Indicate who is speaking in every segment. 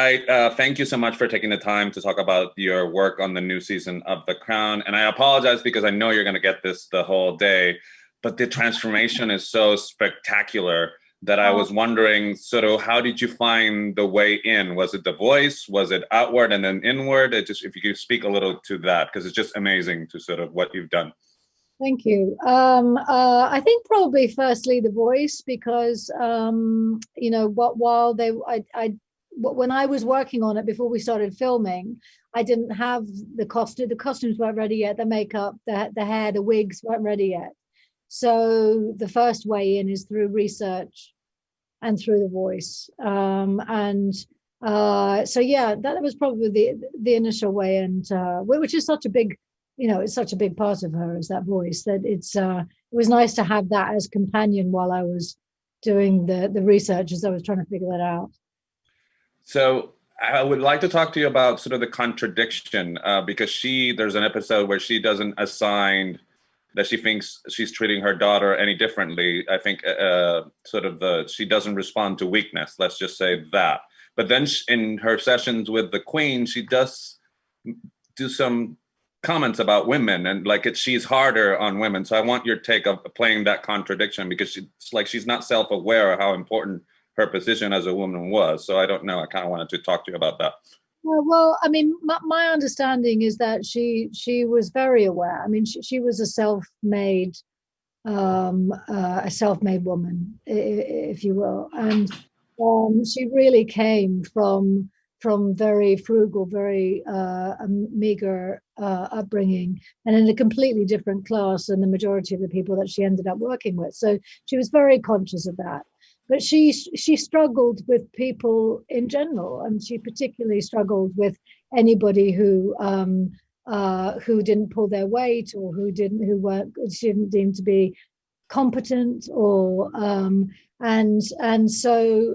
Speaker 1: right. Thank you so much for taking the time to talk about your work on the new season of The Crown. And I apologize because I know you're going to get this the whole day, but the transformation is so spectacular that I was wondering, sort of, how did you find the way in? Was it the voice? Was it outward and then inward? If you could speak a little to that, because it's just amazing to sort of what you've done.
Speaker 2: Thank you. I think probably firstly the voice, because while when I was working on it before we started filming, I didn't have the costume. The costumes weren't ready yet. The makeup, the hair, the wigs weren't ready yet. So the first way in is through research and through the voice. So yeah, that was probably the initial way, and which is such a big, it's such a big part of her, is that voice, that it was nice to have that as companion while I was doing the research, as I was trying to figure that out.
Speaker 1: So I would like to talk to you about sort of the contradiction, because there's an episode where she doesn't assign that she thinks she's treating her daughter any differently. I think she doesn't respond to weakness. Let's just say that. But then in her sessions with the Queen, she does do some comments about women, and she's harder on women. So I want your take of playing that contradiction, because it's like she's not self-aware of how important her position as a woman was. So I don't know. I kind of wanted to talk to you about that.
Speaker 2: Well, I mean, my understanding is that she was very aware. I mean, she was a self-made woman, if you will, and she really came from very frugal, very meager upbringing, and in a completely different class than the majority of the people that she ended up working with. So she was very conscious of that. But she struggled with people in general, and she particularly struggled with anybody who didn't pull their weight, or she didn't deem to be competent, or and so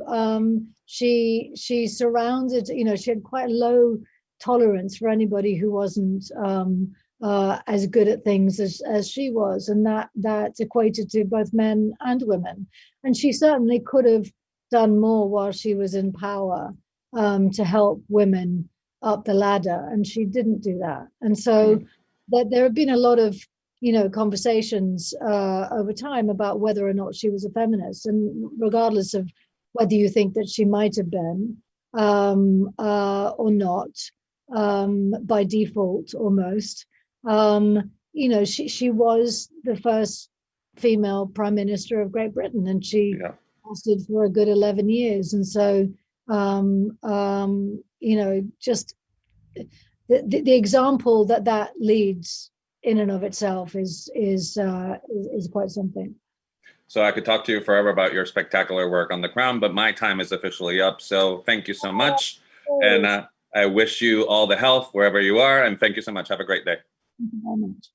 Speaker 2: she surrounded, she had quite a low tolerance for anybody who wasn't as good at things as she was, and that equated to both men and women. And she certainly could have done more while she was in power, to help women up the ladder, and she didn't do that. And so there have been a lot of conversations over time about whether or not she was a feminist, and regardless of whether you think that she might have been or not, by default almost. She was the first female prime minister of Great Britain, and she lasted for a good 11 years. And so, just the example that leads in and of itself is quite something.
Speaker 1: So I could talk to you forever about your spectacular work on The Crown, but my time is officially up. So thank you so much. And I wish you all the health wherever you are. And thank you so much. Have a great day.
Speaker 2: Thank you very much.